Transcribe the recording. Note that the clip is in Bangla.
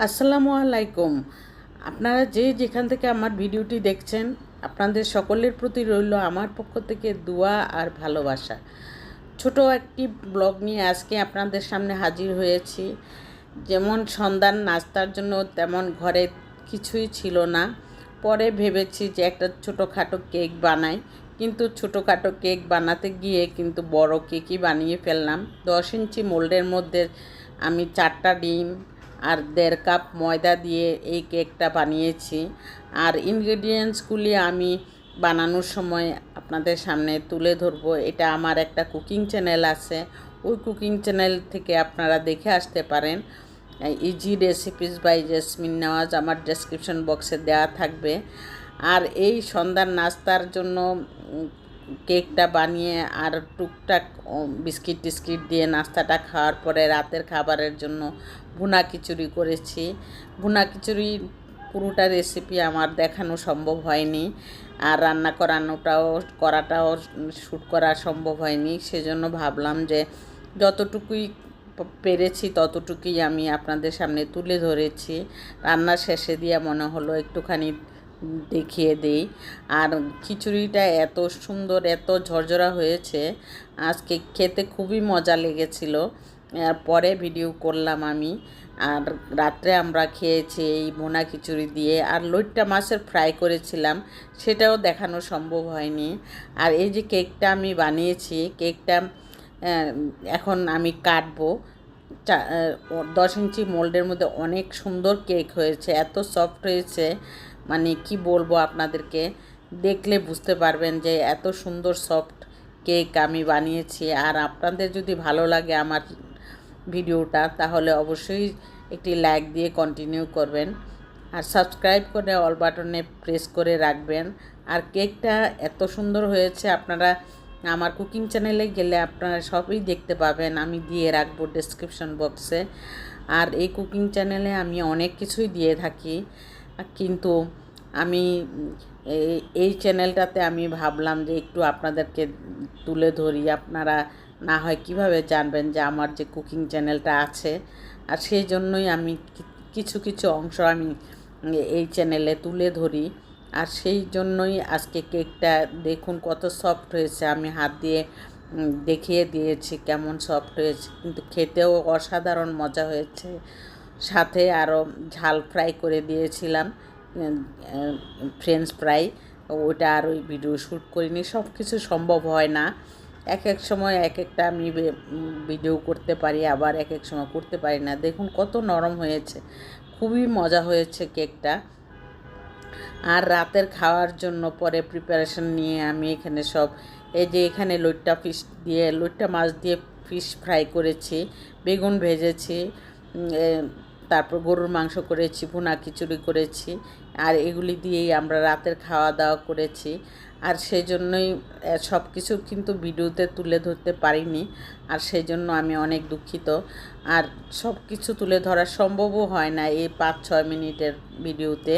আসসালামু আলাইকুম। আপনারা যে যেখান থেকে আমার ভিডিওটি দেখছেন, আপনাদের সকলের প্রতি রইল আমার পক্ষ থেকে দোয়া আর ভালোবাসা। ছোট একটি ব্লগ নিয়ে আজকে আপনাদের সামনে হাজির হয়েছি। যেমন সন্ধ্যার নাস্তার জন্য তেমন ঘরে কিছুই ছিল না। পরে ভেবেছি যে একটা ছোটোখাটো কেক বানাই, কিন্তু ছোটোখাটো কেক বানাতে গিয়ে কিন্তু বড় কেকই বানিয়ে ফেললাম। 10 ইঞ্চি মোল্ডের মধ্যে আমি 4টা ডিম আর 1.5 কাপ ময়দা দিয়ে এই কেকটা বানিয়েছি। আর ইনগ্রেডিয়েন্টসগুলি আমি বানানোর সময় আপনাদের সামনে তুলে ধরবো। এটা আমার একটা কুকিং চ্যানেল আছে, ওই কুকিং চ্যানেল থেকে আপনারা দেখে আসতে পারেন। Easy recipes by Jasmine Nawaz আমার ডেসক্রিপশন বক্সে দেওয়া থাকবে। আর এই সন্ধ্যার নাস্তার জন্য কেকটা বানিয়ে আর টুকটাক বিস্কিট টিস্কিট দিয়ে নাস্তাটা খাওয়ার পরে রাতের খাবারের জন্য ভুনা খিচুড়ি করেছি। ভুনা খিচুড়ি পুরোটা রেসিপি আমার দেখানো সম্ভব হয়নি, আর রান্না করাটাও শ্যুট করা সম্ভব হয়নি। সেজন্য ভাবলাম যে যতটুকুই পেরেছি ততটুকুই আমি আপনাদের সামনে তুলে ধরেছি। রান্নার শেষে দিয়ে মনে হলো একটুখানি দেখিয়ে দিই। আর খিচুড়িটা এত সুন্দর, এত ঝরঝরা হয়েছে, আজকে খেতে খুবই মজা লেগেছিল। পরে ভিডিও করলাম আমি। আর রাত্রে আমরা খেয়েছি এই ভুনা খিচুড়ি দিয়ে। আর লইট্টা মাছের ফ্রাই করেছিলাম, সেটাও দেখানো সম্ভব হয়নি। আর এই যে কেকটা আমি বানিয়েছি, কেকটা এখন আমি কাটবো। 10 ইঞ্চি মোল্ডের মধ্যে অনেক সুন্দর কেক হয়েছে, এত সফট হয়েছে, মানে কি বলবো আপনাদেরকে, দেখলে বুঝতে পারবেন যে এত সুন্দর সফট কেক আমি বানিয়েছি। আর আপনাদের যদি ভালো লাগে আমার ভিডিওটা, তাহলে অবশ্যই একটি লাইক দিয়ে কন্টিনিউ করবেন, আর সাবস্ক্রাইব করে অল বাটনে প্রেস করে রাখবেন। আর কেকটা এত সুন্দর হয়েছে, আপনারা আমার কুকিং চ্যানেলে গেলে আপনারা সবই দেখতে পাবেন, আমি দিয়ে রাখবো ডেসক্রিপশন বক্সে। আর এই কুকিং চ্যানেলে আমি অনেক কিছুই দিয়ে থাকি, কিন্তু আমি এই চ্যানেলটাতে আমি ভাবলাম যে একটু আপনাদেরকে তুলে ধরি। আপনারা না হয় কিভাবে জানবেন যে আমার যে কুকিং চ্যানেলটা আছে। আর সেই জন্যই আমি কিছু কিছু অংশ আমি এই চ্যানেলে তুলে ধরি। আর সেই জন্যই আজকে কেকটা দেখুন কত সফট হয়েছে, আমি হাত দিয়ে দেখিয়ে দিয়েছি কেমন সফট হয়েছে, কিন্তু খেতেও অসাধারণ মজা হয়েছে। সাথে আরও ঝাল ফ্রাই করে দিয়েছিলাম, ফ্রেঞ্চ ফ্রাই। ওটা আর ওই ভিডিও শ্যুট করিনি, সব কিছু সম্ভব হয় না। এক এক সময় এক একটা আমি ভিডিও করতে পারি, আবার এক এক সময় করতে পারি না। দেখুন কত নরম হয়েছে, খুবই মজা হয়েছে কেকটা। আর রাতের খাওয়ার জন্য পরে প্রিপারেশন নিয়ে আমি এখানে সব, এই যে এখানে লইট্টা মাছ দিয়ে ফিশ ফ্রাই করেছি, বেগুন ভেজেছি, তারপর গরুর মাংস করেছি, ভুনা খিচুড়ি করেছি। আর এগুলি দিয়েই আমরা রাতের খাওয়া দাওয়া করেছি। আর সেই জন্যই সব কিছু কিন্তু ভিডিওতে তুলে ধরতে পারিনি, আর সেই জন্য আমি অনেক দুঃখিত। আর সব কিছু তুলে ধরা সম্ভবও হয় না এই 5-6 মিনিটের ভিডিওতে।